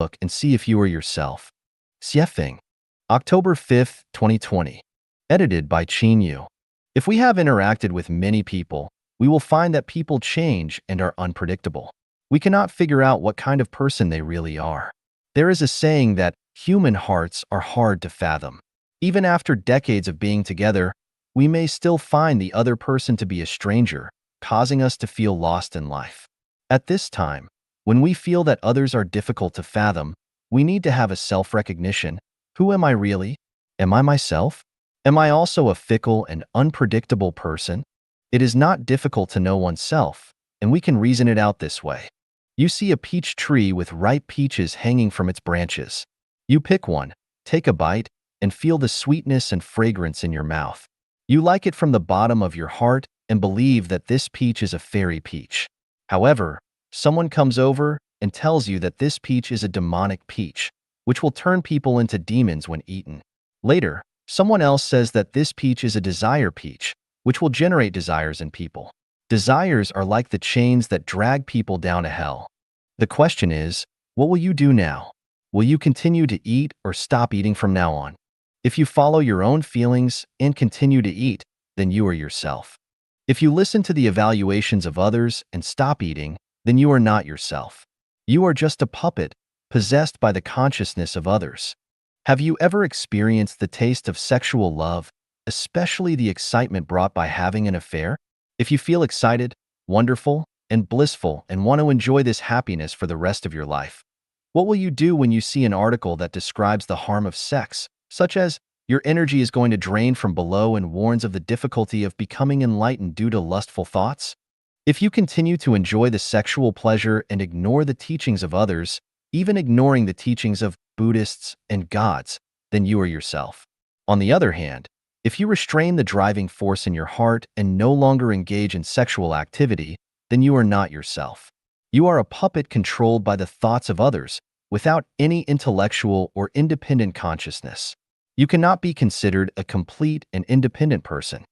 Look and see if you are yourself. Xuefeng. October 5th, 2020. Edited by Chanyuan. If we have interacted with many people, we will find that people change and are unpredictable. We cannot figure out what kind of person they really are. There is a saying that human hearts are hard to fathom. Even after decades of being together, we may still find the other person to be a stranger, causing us to feel lost in life. At this time, when we feel that others are difficult to fathom, we need to have a self-recognition. Who am I really? Am I myself? Am I also a fickle and unpredictable person? It is not difficult to know oneself, and we can reason it out this way. You see a peach tree with ripe peaches hanging from its branches. You pick one, take a bite, and feel the sweetness and fragrance in your mouth. You like it from the bottom of your heart and believe that this peach is a fairy peach. However, someone comes over and tells you that this peach is a demonic peach, which will turn people into demons when eaten. Later, someone else says that this peach is a desire peach, which will generate desires in people. Desires are like the chains that drag people down to hell. The question is, what will you do now? Will you continue to eat or stop eating from now on? If you follow your own feelings and continue to eat, then you are yourself. If you listen to the evaluations of others and stop eating, then you are not yourself. You are just a puppet, possessed by the consciousness of others. Have you ever experienced the taste of sexual love, especially the excitement brought by having an affair? If you feel excited, wonderful, and blissful and want to enjoy this happiness for the rest of your life, what will you do when you see an article that describes the harm of sex, such as your energy is going to drain from below and warns of the difficulty of becoming enlightened due to lustful thoughts? If you continue to enjoy the sexual pleasure and ignore the teachings of others, even ignoring the teachings of Buddhists and gods, then you are yourself. On the other hand, if you restrain the driving force in your heart and no longer engage in sexual activity, then you are not yourself. You are a puppet controlled by the thoughts of others, without any intellectual or independent consciousness. You cannot be considered a complete and independent person.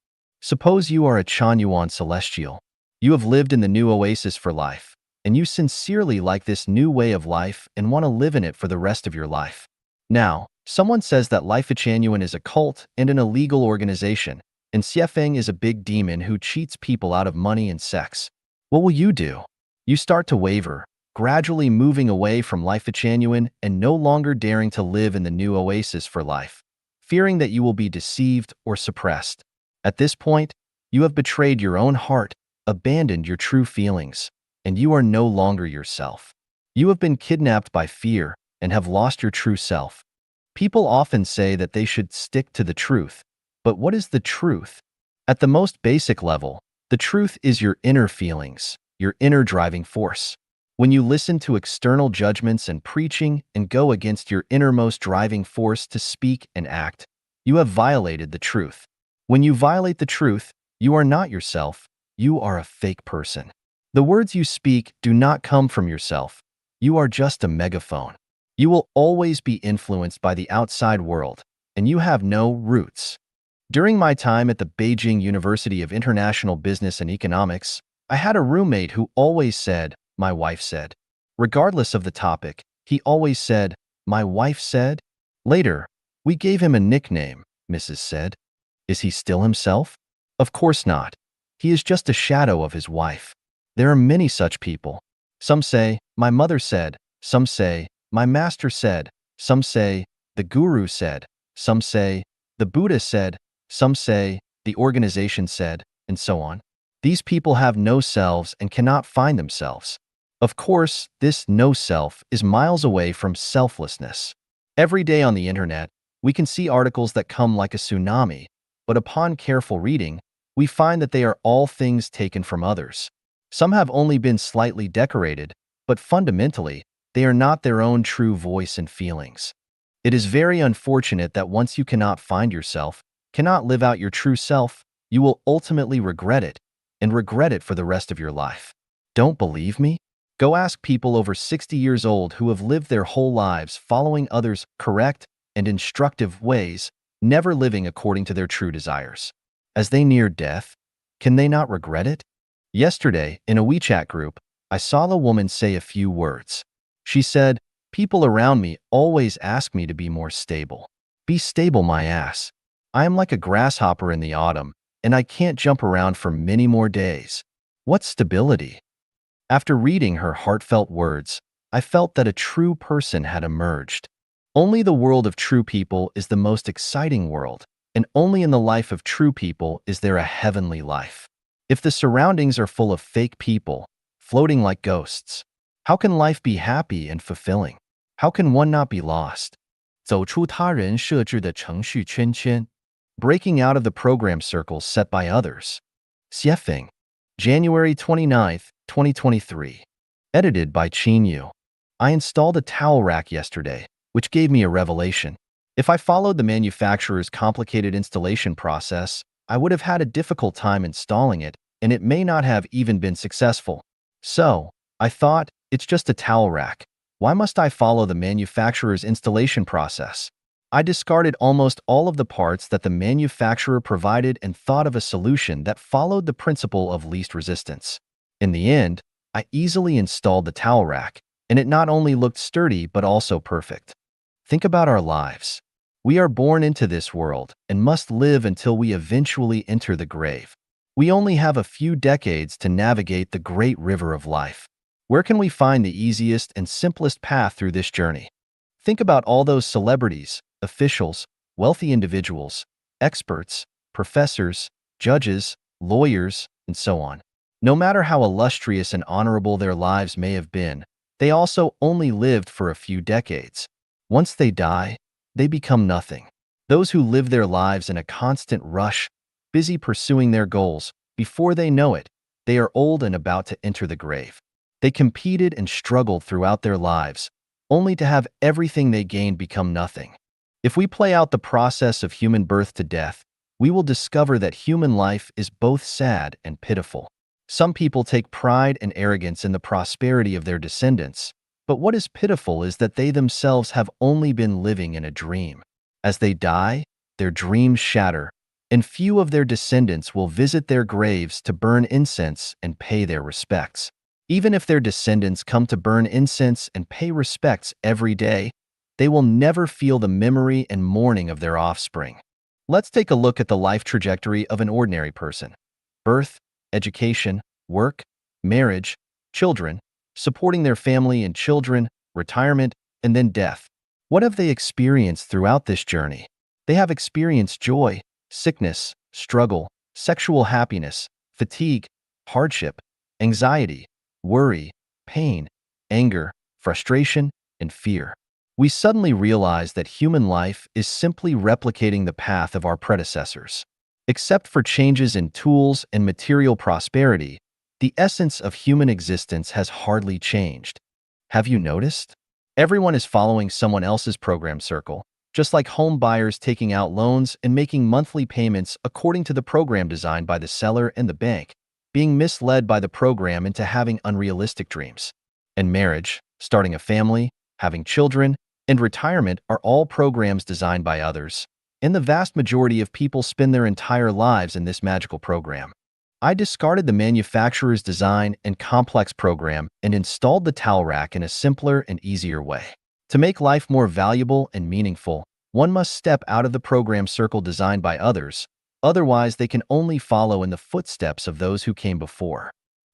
Suppose you are a Chanyuan celestial. You have lived in the new oasis for life, and you sincerely like this new way of life and want to live in it for the rest of your life. Now, someone says that Life at Chanyuan is a cult and an illegal organization, and Xuefeng is a big demon who cheats people out of money and sex. What will you do? You start to waver, gradually moving away from Life at Chanyuan and no longer daring to live in the new oasis for life, fearing that you will be deceived or suppressed. At this point, you have betrayed your own heart, abandoned your true feelings, and you are no longer yourself. You have been kidnapped by fear and have lost your true self. People often say that they should stick to the truth, but what is the truth? At the most basic level, the truth is your inner feelings, your inner driving force. When you listen to external judgments and preaching and go against your innermost driving force to speak and act, you have violated the truth. When you violate the truth, you are not yourself, you are a fake person. The words you speak do not come from yourself. You are just a megaphone. You will always be influenced by the outside world, and you have no roots. During my time at the Beijing University of International Business and Economics, I had a roommate who always said, "My wife said." Regardless of the topic, he always said, "My wife said." Later, we gave him a nickname, Mrs. Said. Is he still himself? Of course not. He is just a shadow of his wife. There are many such people. Some say, "My mother said." Some say, "My master said." Some say, "The guru said." Some say, "The Buddha said." Some say, "The organization said," and so on. These people have no selves and cannot find themselves. Of course, this no self is miles away from selflessness. Every day on the internet, we can see articles that come like a tsunami, but upon careful reading, we find that they are all things taken from others. Some have only been slightly decorated, but fundamentally, they are not their own true voice and feelings. It is very unfortunate that once you cannot find yourself, cannot live out your true self, you will ultimately regret it, and regret it for the rest of your life. Don't believe me? Go ask people over 60 years old who have lived their whole lives following others' correct and instructive ways, never living according to their true desires. As they near death, can they not regret it? Yesterday, in a WeChat group, I saw the woman say a few words. She said, People around me always ask me to be more stable. Be stable, my ass. I am like a grasshopper in the autumn, and I can't jump around for many more days. What's stability? After reading her heartfelt words, I felt that a true person had emerged. Only the world of true people is the most exciting world, and only in the life of true people is there a heavenly life. If the surroundings are full of fake people, floating like ghosts, how can life be happy and fulfilling? How can one not be lost? 走出他人设置的程序圈圈 Breaking out of the program circles set by others. Xuefeng, January 29th, 2023. Edited by Chanyuan. I installed a towel rack yesterday, which gave me a revelation. If I followed the manufacturer's complicated installation process, I would have had a difficult time installing it, and it may not have even been successful. So, I thought, it's just a towel rack. Why must I follow the manufacturer's installation process? I discarded almost all of the parts that the manufacturer provided and thought of a solution that followed the principle of least resistance. In the end, I easily installed the towel rack, and it not only looked sturdy but also perfect. Think about our lives. We are born into this world and must live until we eventually enter the grave. We only have a few decades to navigate the great river of life. Where can we find the easiest and simplest path through this journey? Think about all those celebrities, officials, wealthy individuals, experts, professors, judges, lawyers, and so on. No matter how illustrious and honorable their lives may have been, they also only lived for a few decades. Once they die, they become nothing. Those who live their lives in a constant rush, busy pursuing their goals, before they know it, they are old and about to enter the grave. They competed and struggled throughout their lives, only to have everything they gained become nothing. If we play out the process of human birth to death, we will discover that human life is both sad and pitiful. Some people take pride and arrogance in the prosperity of their descendants, but what is pitiful is that they themselves have only been living in a dream. As they die, their dreams shatter, and few of their descendants will visit their graves to burn incense and pay their respects. Even if their descendants come to burn incense and pay respects every day, they will never feel the memory and mourning of their offspring. Let's take a look at the life trajectory of an ordinary person. Birth, education, work, marriage, children, supporting their family and children, retirement, and then death. What have they experienced throughout this journey? They have experienced joy, sickness, struggle, sexual happiness, fatigue, hardship, anxiety, worry, pain, anger, frustration, and fear. We suddenly realize that human life is simply replicating the path of our predecessors. Except for changes in tools and material prosperity, the essence of human existence has hardly changed. Have you noticed? Everyone is following someone else's program circle, just like home buyers taking out loans and making monthly payments according to the program designed by the seller and the bank, being misled by the program into having unrealistic dreams. And marriage, starting a family, having children, and retirement are all programs designed by others, and the vast majority of people spend their entire lives in this magical program. I discarded the manufacturer's design and complex program and installed the towel rack in a simpler and easier way. To make life more valuable and meaningful, one must step out of the program circle designed by others, otherwise they can only follow in the footsteps of those who came before.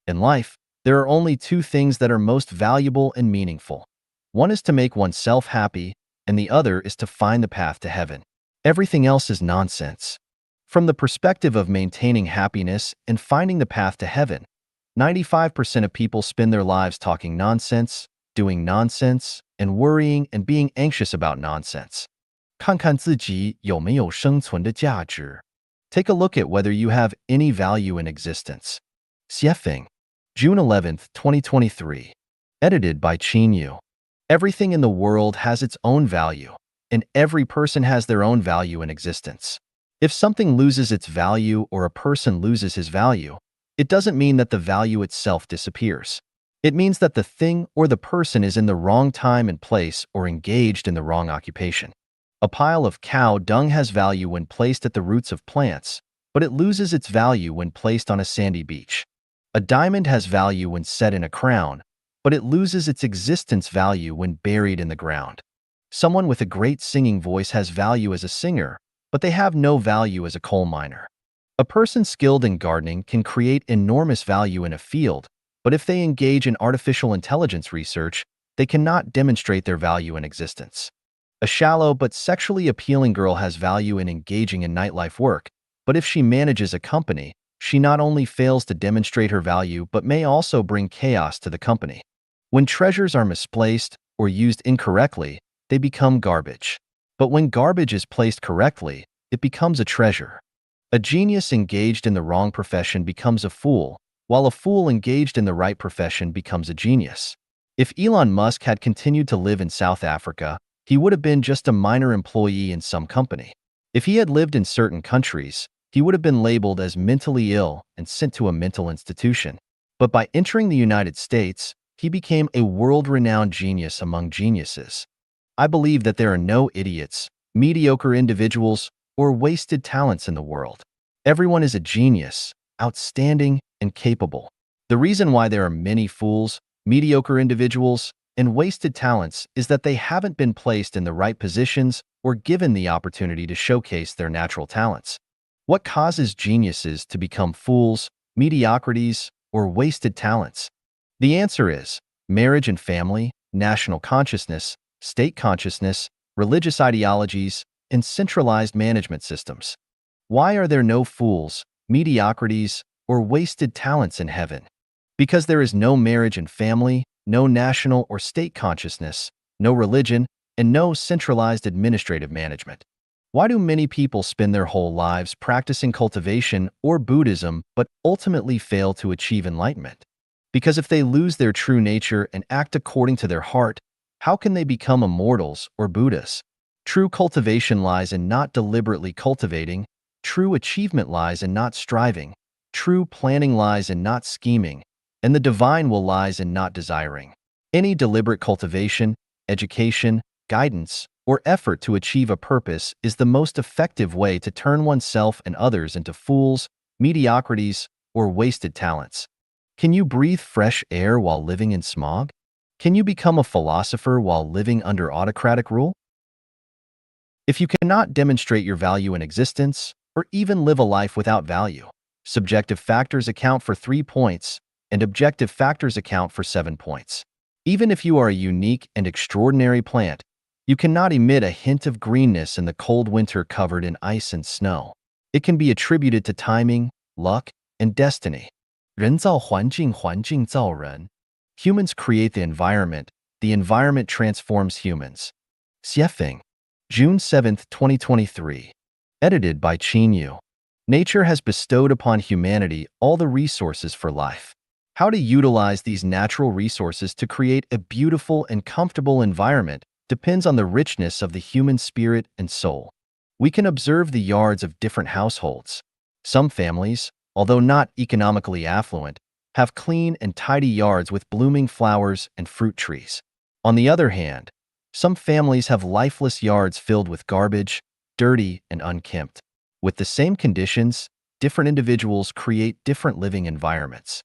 In life, there are only two things that are most valuable and meaningful. One is to make oneself happy, and the other is to find the path to heaven. Everything else is nonsense. From the perspective of maintaining happiness and finding the path to heaven, 95% of people spend their lives talking nonsense, doing nonsense, and worrying and being anxious about nonsense. 看看自己有没有生存的价值. Take a look at whether you have any value in existence. Xuefeng, June 11th, 2023. Edited by Chanyuan. Everything in the world has its own value, and every person has their own value in existence. If something loses its value or a person loses his value, it doesn't mean that the value itself disappears. It means that the thing or the person is in the wrong time and place or engaged in the wrong occupation. A pile of cow dung has value when placed at the roots of plants, but it loses its value when placed on a sandy beach. A diamond has value when set in a crown, but it loses its existence value when buried in the ground. Someone with a great singing voice has value as a singer, but they have no value as a coal miner. A person skilled in gardening can create enormous value in a field, but if they engage in artificial intelligence research, they cannot demonstrate their value in existence. A shallow but sexually appealing girl has value in engaging in nightlife work, but if she manages a company, she not only fails to demonstrate her value but may also bring chaos to the company. When treasures are misplaced or used incorrectly, they become garbage. But when garbage is placed correctly, it becomes a treasure. A genius engaged in the wrong profession becomes a fool, while a fool engaged in the right profession becomes a genius. If Elon Musk had continued to live in South Africa, he would have been just a minor employee in some company. If he had lived in certain countries, he would have been labeled as mentally ill and sent to a mental institution. But by entering the United States, he became a world-renowned genius among geniuses. I believe that there are no idiots, mediocre individuals, or wasted talents in the world. Everyone is a genius, outstanding, and capable. The reason why there are many fools, mediocre individuals, and wasted talents is that they haven't been placed in the right positions or given the opportunity to showcase their natural talents. What causes geniuses to become fools, mediocrities, or wasted talents? The answer is marriage and family, national consciousness, state consciousness, religious ideologies, and centralized management systems. Why are there no fools, mediocrities, or wasted talents in heaven? Because there is no marriage and family, no national or state consciousness, no religion, and no centralized administrative management. Why do many people spend their whole lives practicing cultivation or Buddhism but ultimately fail to achieve enlightenment? Because if they lose their true nature and act according to their heart, how can they become immortals or Buddhas? True cultivation lies in not deliberately cultivating, true achievement lies in not striving, true planning lies in not scheming, and the divine will lies in not desiring. Any deliberate cultivation, education, guidance, or effort to achieve a purpose is the most effective way to turn oneself and others into fools, mediocrities, or wasted talents. Can you breathe fresh air while living in smog? Can you become a philosopher while living under autocratic rule? If you cannot demonstrate your value in existence, or even live a life without value, subjective factors account for 3 points, and objective factors account for 7 points. Even if you are a unique and extraordinary plant, you cannot emit a hint of greenness in the cold winter covered in ice and snow. It can be attributed to timing, luck, and destiny. 人造环境，环境造人. Humans create the environment transforms humans. Xuefeng, June 7, 2023. Edited by Chanyuan. Nature has bestowed upon humanity all the resources for life. How to utilize these natural resources to create a beautiful and comfortable environment depends on the richness of the human spirit and soul. We can observe the yards of different households. Some families, although not economically affluent, have clean and tidy yards with blooming flowers and fruit trees. On the other hand, some families have lifeless yards filled with garbage, dirty and unkempt. With the same conditions, different individuals create different living environments.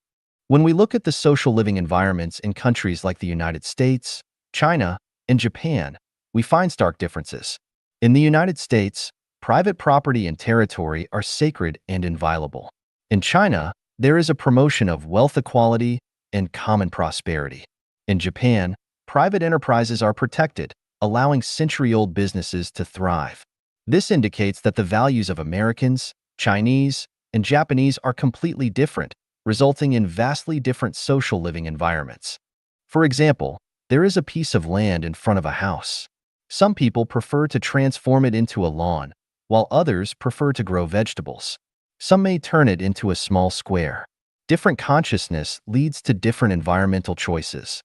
When we look at the social living environments in countries like the United States, China, and Japan, we find stark differences. In the United States, private property and territory are sacred and inviolable. In China, there is a promotion of wealth equality and common prosperity. In Japan, private enterprises are protected, allowing century-old businesses to thrive. This indicates that the values of Americans, Chinese, and Japanese are completely different, resulting in vastly different social living environments. For example, there is a piece of land in front of a house. Some people prefer to transform it into a lawn, while others prefer to grow vegetables. Some may turn it into a small square. Different consciousness leads to different environmental choices.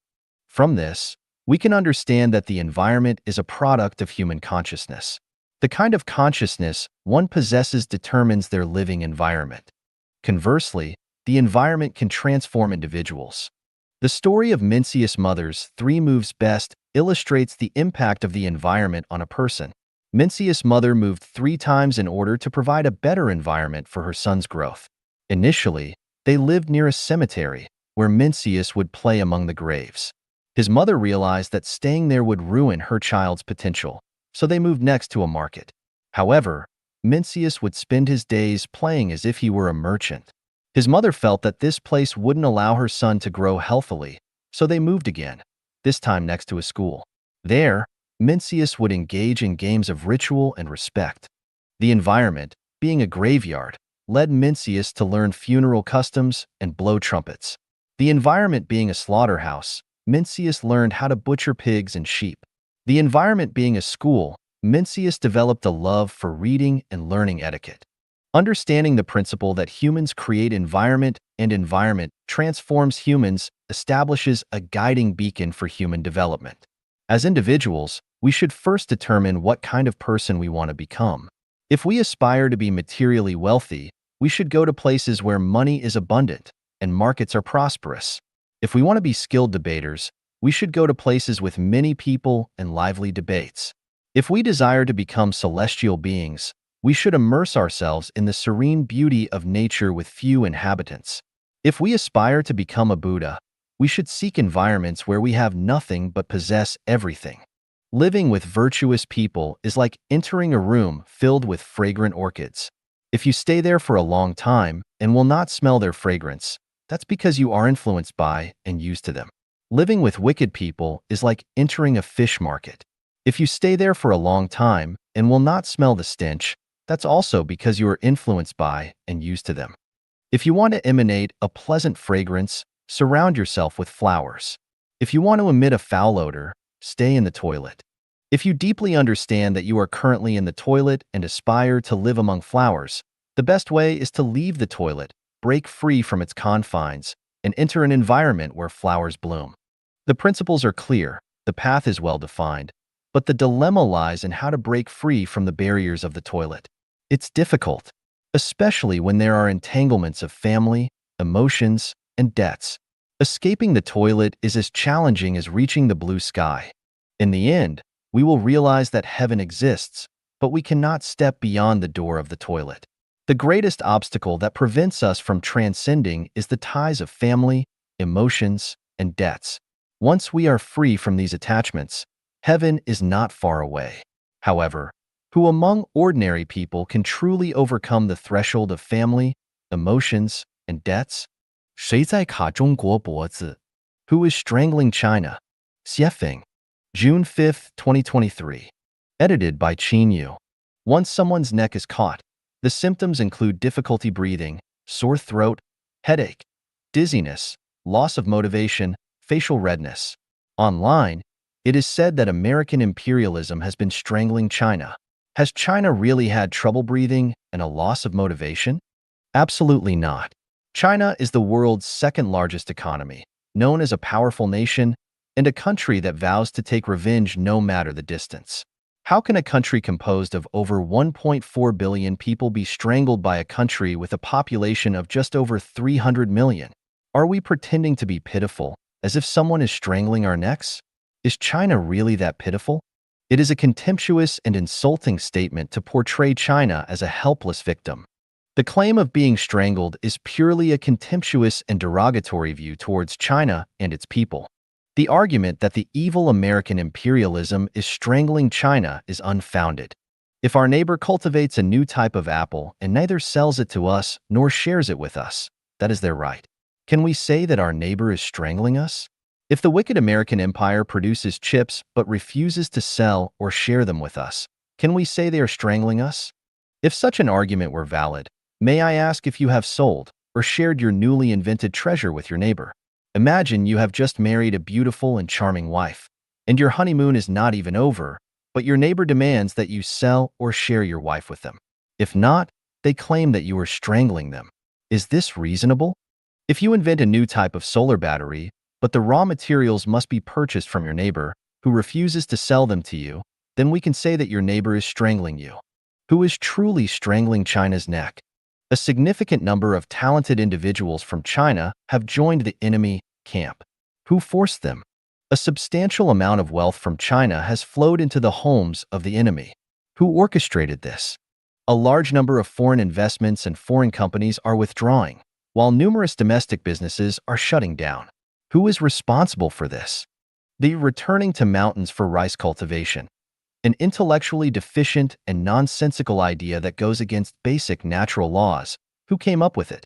From this, we can understand that the environment is a product of human consciousness. The kind of consciousness one possesses determines their living environment. Conversely, the environment can transform individuals. The story of Mencius' mother's 3 moves best illustrates the impact of the environment on a person. Mencius' mother moved 3 times in order to provide a better environment for her son's growth. Initially, they lived near a cemetery, where Mencius would play among the graves. His mother realized that staying there would ruin her child's potential, so they moved next to a market. However, Mencius would spend his days playing as if he were a merchant. His mother felt that this place wouldn't allow her son to grow healthily, so they moved again, this time next to a school. There, Mencius would engage in games of ritual and respect. The environment, being a graveyard, led Mencius to learn funeral customs and blow trumpets. The environment being a slaughterhouse, Mencius learned how to butcher pigs and sheep. The environment being a school, Mencius developed a love for reading and learning etiquette. Understanding the principle that humans create environment and environment transforms humans establishes a guiding beacon for human development. As individuals, we should first determine what kind of person we want to become. If we aspire to be materially wealthy, we should go to places where money is abundant and markets are prosperous. If we want to be skilled debaters, we should go to places with many people and lively debates. If we desire to become celestial beings, we should immerse ourselves in the serene beauty of nature with few inhabitants. If we aspire to become a Buddha, we should seek environments where we have nothing but possess everything. Living with virtuous people is like entering a room filled with fragrant orchids. If you stay there for a long time and will not smell their fragrance, that's because you are influenced by and used to them. Living with wicked people is like entering a fish market. If you stay there for a long time and will not smell the stench, that's also because you are influenced by and used to them. If you want to emanate a pleasant fragrance, surround yourself with flowers. If you want to emit a foul odor, stay in the toilet. If you deeply understand that you are currently in the toilet and aspire to live among flowers, the best way is to leave the toilet, break free from its confines, and enter an environment where flowers bloom. The principles are clear, the path is well defined, but the dilemma lies in how to break free from the barriers of the toilet. It's difficult, especially when there are entanglements of family, emotions, and debts. Escaping the toilet is as challenging as reaching the blue sky. In the end, we will realize that heaven exists, but we cannot step beyond the door of the toilet. The greatest obstacle that prevents us from transcending is the ties of family, emotions, and debts. Once we are free from these attachments, heaven is not far away. However, who among ordinary people can truly overcome the threshold of family, emotions, and debts? 谁在卡中国脖子? Who is strangling China? Xuefeng. June 5, 2023. Edited by Chanyuan. Once someone's neck is caught, the symptoms include difficulty breathing, sore throat, headache, dizziness, loss of motivation, facial redness. Online, it is said that American imperialism has been strangling China. Has China really had trouble breathing and a loss of motivation? Absolutely not. China is the world's second-largest economy, known as a powerful nation, and a country that vows to take revenge no matter the distance. How can a country composed of over 1.4 billion people be strangled by a country with a population of just over 300 million? Are we pretending to be pitiful, as if someone is strangling our necks? Is China really that pitiful? It is a contemptuous and insulting statement to portray China as a helpless victim. The claim of being strangled is purely a contemptuous and derogatory view towards China and its people. The argument that the evil American imperialism is strangling China is unfounded. If our neighbor cultivates a new type of apple and neither sells it to us nor shares it with us, that is their right. Can we say that our neighbor is strangling us? If the wicked American empire produces chips but refuses to sell or share them with us, can we say they are strangling us? If such an argument were valid, may I ask if you have sold or shared your newly invented treasure with your neighbor? Imagine you have just married a beautiful and charming wife, and your honeymoon is not even over, but your neighbor demands that you sell or share your wife with them. If not, they claim that you are strangling them. Is this reasonable? If you invent a new type of solar battery, but the raw materials must be purchased from your neighbor, who refuses to sell them to you, then we can say that your neighbor is strangling you. Who is truly strangling China's neck? A significant number of talented individuals from China have joined the enemy camp. Who forced them? A substantial amount of wealth from China has flowed into the homes of the enemy. Who orchestrated this? A large number of foreign investments and foreign companies are withdrawing. while numerous domestic businesses are shutting down. Who is responsible for this? The returning to mountains for rice cultivation, an intellectually deficient and nonsensical idea that goes against basic natural laws. Who came up with it?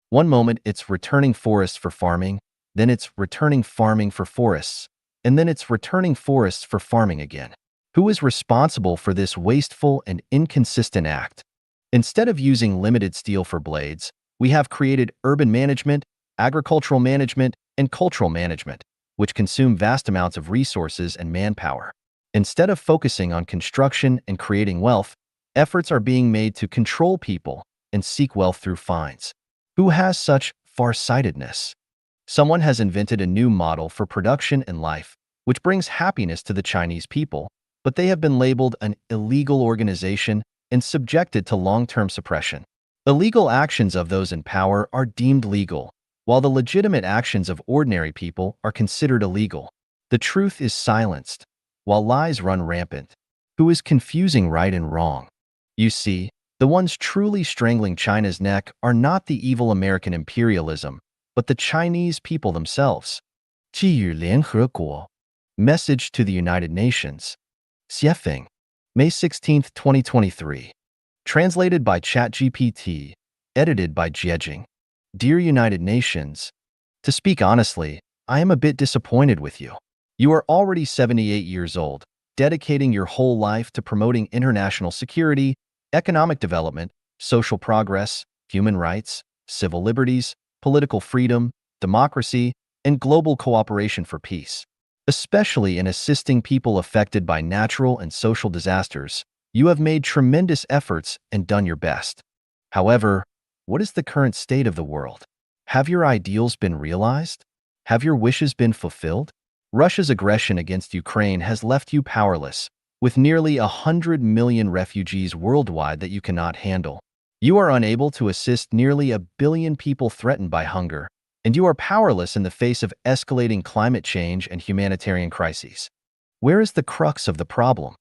One moment it's returning forests for farming, then it's returning farming for forests, and then it's returning forests for farming again. Who is responsible for this wasteful and inconsistent act? Instead of using limited steel for blades, we have created urban management, agricultural management, and cultural management, which consume vast amounts of resources and manpower. Instead of focusing on construction and creating wealth, efforts are being made to control people and seek wealth through fines. Who has such farsightedness? Someone has invented a new model for production and life, which brings happiness to the Chinese people, but they have been labeled an illegal organization and subjected to long-term suppression. Illegal actions of those in power are deemed legal, while the legitimate actions of ordinary people are considered illegal. The truth is silenced, while lies run rampant. Who is confusing right and wrong? You see, the ones truly strangling China's neck are not the evil American imperialism, but the Chinese people themselves. 寄予联合国 Message to the United Nations. Xuefeng, May 16, 2023. Translated by ChatGPT. Edited by Jiejing. Dear United Nations, to speak honestly, I am a bit disappointed with you. You are already 78 years old, dedicating your whole life to promoting international security, economic development, social progress, human rights, civil liberties, political freedom, democracy, and global cooperation for peace. Especially in assisting people affected by natural and social disasters, you have made tremendous efforts and done your best. However, what is the current state of the world? Have your ideals been realized? Have your wishes been fulfilled? Russia's aggression against Ukraine has left you powerless, with nearly 100 million refugees worldwide that you cannot handle. You are unable to assist nearly 1 billion people threatened by hunger, and you are powerless in the face of escalating climate change and humanitarian crises. Where is the crux of the problem?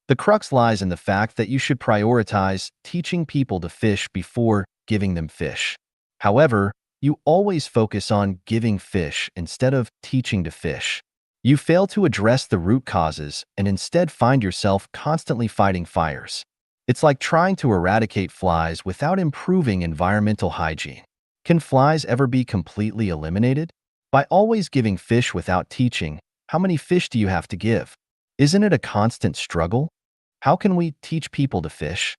The crux lies in the fact that you should prioritize teaching people to fish before giving them fish. However, you always focus on giving fish instead of teaching to fish. You fail to address the root causes and instead find yourself constantly fighting fires. It's like trying to eradicate flies without improving environmental hygiene. Can flies ever be completely eliminated? By always giving fish without teaching, how many fish do you have to give? Isn't it a constant struggle? How can we teach people to fish?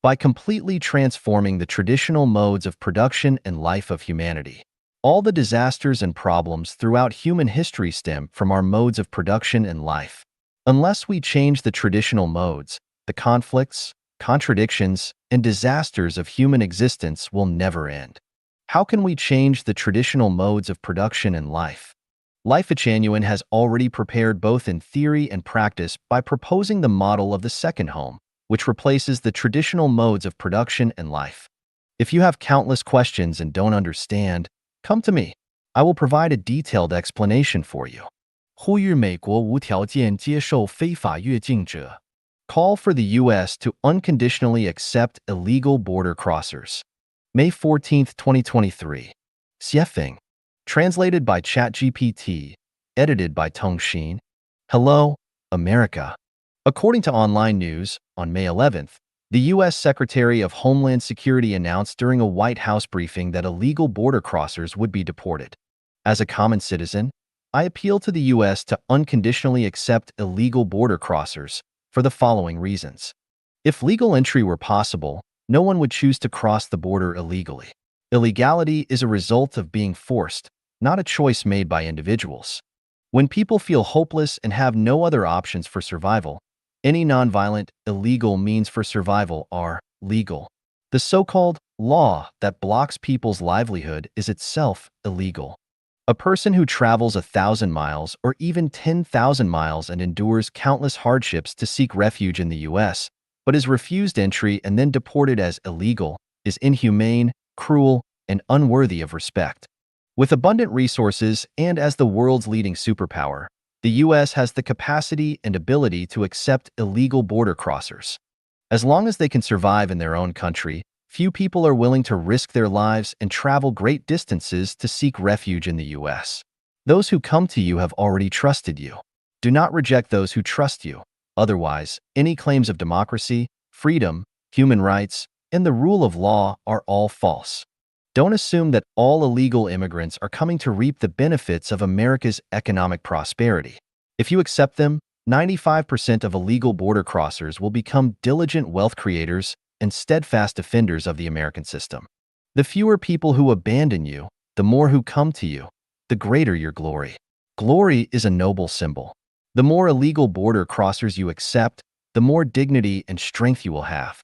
By completely transforming the traditional modes of production and life of humanity. All the disasters and problems throughout human history stem from our modes of production and life. Unless we change the traditional modes, the conflicts, contradictions, and disasters of human existence will never end. How can we change the traditional modes of production and life? Life at Chanyuan has already prepared both in theory and practice by proposing the model of the second home, which replaces the traditional modes of production and life. If you have countless questions and don't understand, come to me. I will provide a detailed explanation for you. 呼吁美国无条件接受非法越境者. Call for the U.S. to unconditionally accept illegal border crossers. May 14, 2023. Xuefeng. Translated by ChatGPT. Edited by Tongxin. Hello, America. According to online news, on May 11th, the U.S. Secretary of Homeland Security announced during a White House briefing that illegal border crossers would be deported. As a common citizen, I appeal to the U.S. to unconditionally accept illegal border crossers for the following reasons. If legal entry were possible, no one would choose to cross the border illegally. Illegality is a result of being forced, not a choice made by individuals. When people feel hopeless and have no other options for survival, any nonviolent, illegal means for survival are legal. The so-called law that blocks people's livelihood is itself illegal. A person who travels 1,000 miles or even 10,000 miles and endures countless hardships to seek refuge in the U.S., but is refused entry and then deported as illegal, is inhumane, cruel, and unworthy of respect. With abundant resources and as the world's leading superpower, the U.S. has the capacity and ability to accept illegal border crossers. As long as they can survive in their own country, Few people are willing to risk their lives and travel great distances to seek refuge in the U.S. Those who come to you have already trusted you. Do not reject those who trust you. Otherwise, any claims of democracy, freedom, human rights, and the rule of law are all false. Don't assume that all illegal immigrants are coming to reap the benefits of America's economic prosperity. If you accept them, 95% of illegal border crossers will become diligent wealth creators and steadfast defenders of the American system. The fewer people who abandon you, the more who come to you, the greater your glory. Glory is a noble symbol. The more illegal border crossers you accept, the more dignity and strength you will have.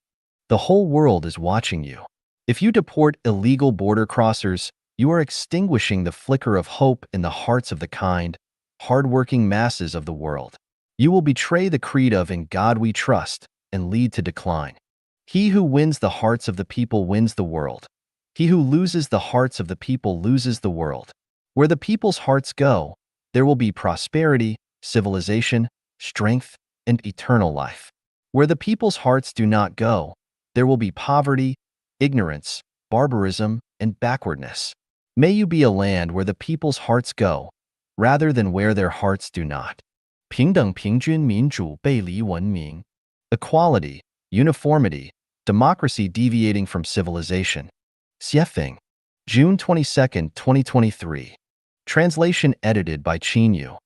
The whole world is watching you. If you deport illegal border crossers, you are extinguishing the flicker of hope in the hearts of the kind, hard-working masses of the world. You will betray the creed of "In God we trust" and lead to decline. He who wins the hearts of the people wins the world. He who loses the hearts of the people loses the world. Where the people's hearts go, there will be prosperity, civilization, strength, and eternal life. Where the people's hearts do not go, there will be poverty, ignorance, barbarism, and backwardness. May you be a land where the people's hearts go, rather than where their hearts do not. 平等平均民主背离文明. Equality, uniformity, democracy deviating from civilization. Xuefeng. June 22, 2023. Translation edited by Chanyuan.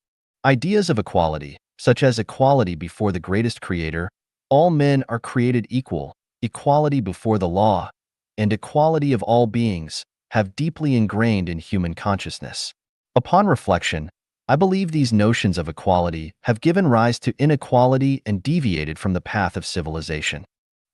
Ideas of equality, such as equality before the greatest creator, all men are created equal, equality before the law, and equality of all beings, have deeply ingrained in human consciousness. Upon reflection, I believe these notions of equality have given rise to inequality and deviated from the path of civilization.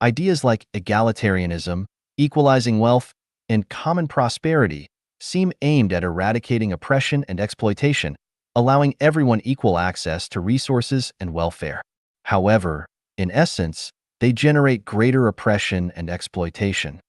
Ideas like egalitarianism, equalizing wealth, and common prosperity seem aimed at eradicating oppression and exploitation, allowing everyone equal access to resources and welfare. However, in essence, they generate greater oppression and exploitation.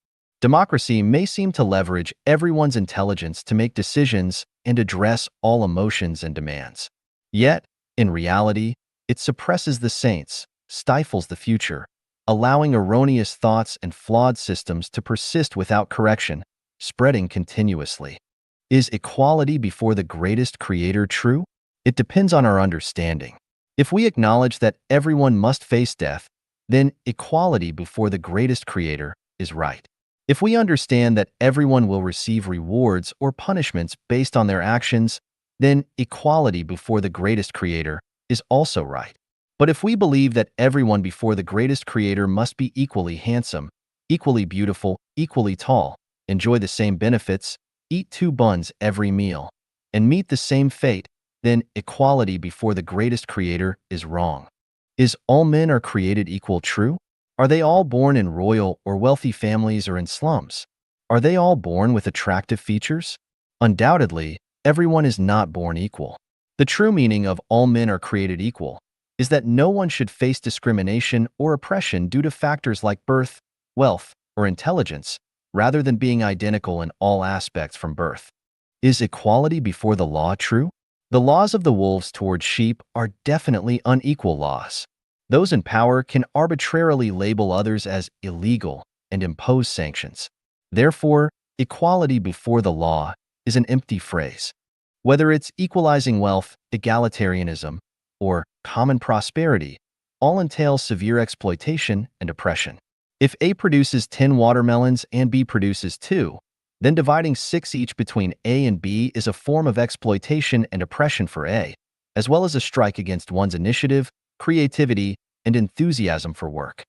Democracy may seem to leverage everyone's intelligence to make decisions and address all emotions and demands. Yet, in reality, it suppresses the saints, stifles the future, allowing erroneous thoughts and flawed systems to persist without correction, spreading continuously. Is equality before the greatest creator true? It depends on our understanding. If we acknowledge that everyone must face death, then equality before the greatest creator is right. If we understand that everyone will receive rewards or punishments based on their actions, then equality before the greatest creator is also right. But if we believe that everyone before the greatest creator must be equally handsome, equally beautiful, equally tall, enjoy the same benefits, eat 2 buns every meal, and meet the same fate, then equality before the greatest creator is wrong. Is all men are created equal true? Are they all born in royal or wealthy families or in slums? Are they all born with attractive features? Undoubtedly, everyone is not born equal. The true meaning of all men are created equal is that no one should face discrimination or oppression due to factors like birth, wealth, or intelligence, rather than being identical in all aspects from birth. Is equality before the law true? The laws of the wolves towards sheep are definitely unequal laws. Those in power can arbitrarily label others as illegal and impose sanctions. Therefore, equality before the law is an empty phrase. Whether it's equalizing wealth, egalitarianism, or common prosperity, all entail severe exploitation and oppression. If A produces 10 watermelons and B produces 2, then dividing 6 each between A and B is a form of exploitation and oppression for A, as well as a strike against one's initiative, creativity, and enthusiasm for work.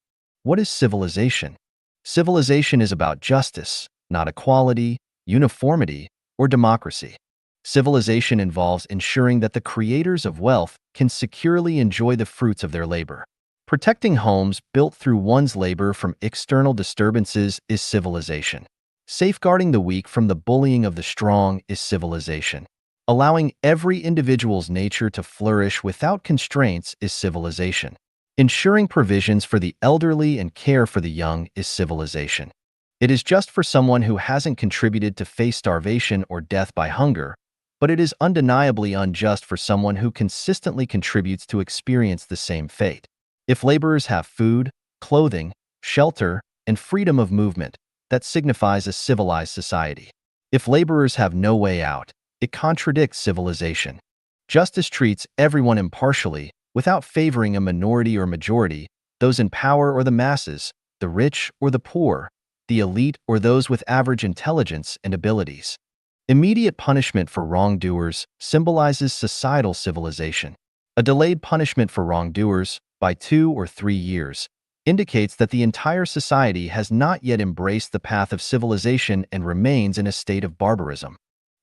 What is civilization? Civilization is about justice, not equality, uniformity, or democracy. Civilization involves ensuring that the creators of wealth can securely enjoy the fruits of their labor. Protecting homes built through one's labor from external disturbances is civilization. Safeguarding the weak from the bullying of the strong is civilization. Allowing every individual's nature to flourish without constraints is civilization. Ensuring provisions for the elderly and care for the young is civilization. It is just for someone who hasn't contributed to face starvation or death by hunger, but it is undeniably unjust for someone who consistently contributes to experience the same fate. If laborers have food, clothing, shelter, and freedom of movement, that signifies a civilized society. If laborers have no way out, it contradicts civilization. Justice treats everyone impartially, without favoring a minority or majority, those in power or the masses, the rich or the poor, the elite or those with average intelligence and abilities. Immediate punishment for wrongdoers symbolizes societal civilization. A delayed punishment for wrongdoers, by 2 or 3 years, indicates that the entire society has not yet embraced the path of civilization and remains in a state of barbarism.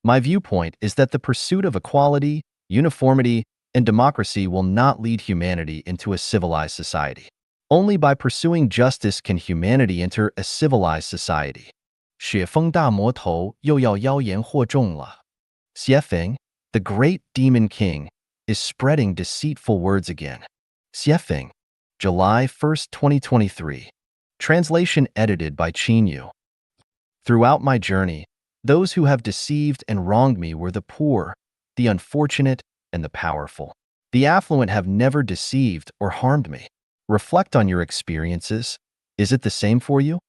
My viewpoint is that the pursuit of equality, uniformity, and democracy will not lead humanity into a civilized society. Only by pursuing justice can humanity enter a civilized society. 雪峰大魔头又要妖言惑众了. Xuefeng, the great demon king, is spreading deceitful words again. Xuefeng, July 1, 2023. Translation edited by Chanyuan. Throughout my journey, those who have deceived and wronged me were the poor, the unfortunate, and the powerful. The affluent have never deceived or harmed me. Reflect on your experiences. Is it the same for you?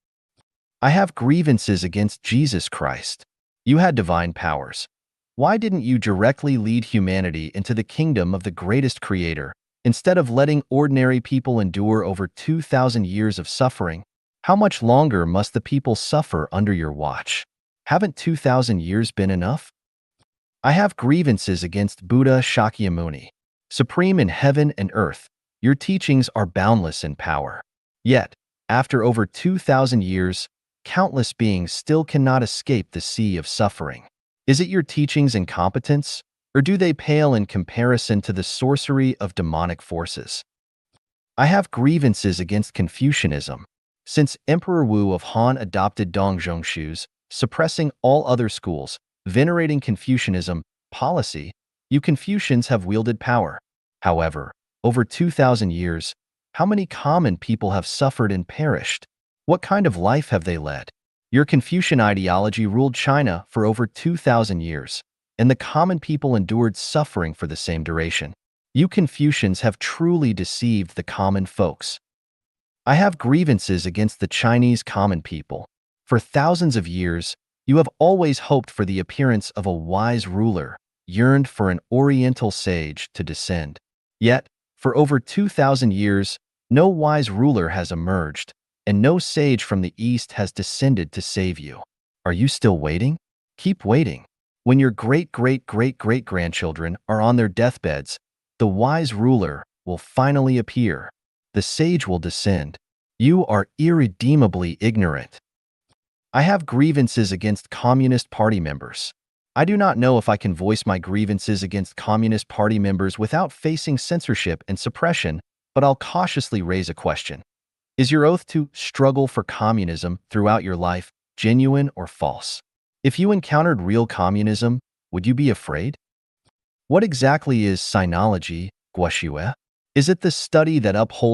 I have grievances against Jesus Christ. You had divine powers. Why didn't you directly lead humanity into the kingdom of the greatest creator, instead of letting ordinary people endure over 2,000 years of suffering? How much longer must the people suffer under your watch? Haven't 2,000 years been enough? I have grievances against Buddha Shakyamuni. Supreme in heaven and earth, your teachings are boundless in power. Yet, after over 2,000 years, countless beings still cannot escape the sea of suffering. Is it your teachings' incompetence, or do they pale in comparison to the sorcery of demonic forces? I have grievances against Confucianism. Since Emperor Wu of Han adopted Dongzhongshu's, suppressing all other schools, venerating Confucianism policy, you Confucians have wielded power. However, over 2,000 years, how many common people have suffered and perished? What kind of life have they led? Your Confucian ideology ruled China for over 2,000 years, and the common people endured suffering for the same duration. You Confucians have truly deceived the common folks. I have grievances against the Chinese common people. For thousands of years, you have always hoped for the appearance of a wise ruler, yearned for an oriental sage to descend. Yet, for over 2,000 years, no wise ruler has emerged, and no sage from the east has descended to save you. Are you still waiting? Keep waiting. When your great-great-great-great-grandchildren are on their deathbeds, the wise ruler will finally appear. The sage will descend. You are irredeemably ignorant. I have grievances against Communist Party members. I do not know if I can voice my grievances against Communist Party members without facing censorship and suppression, but I'll cautiously raise a question. Is your oath to struggle for communism throughout your life genuine or false? If you encountered real communism, would you be afraid? What exactly is sinology, guoxue? Is it the study that upholds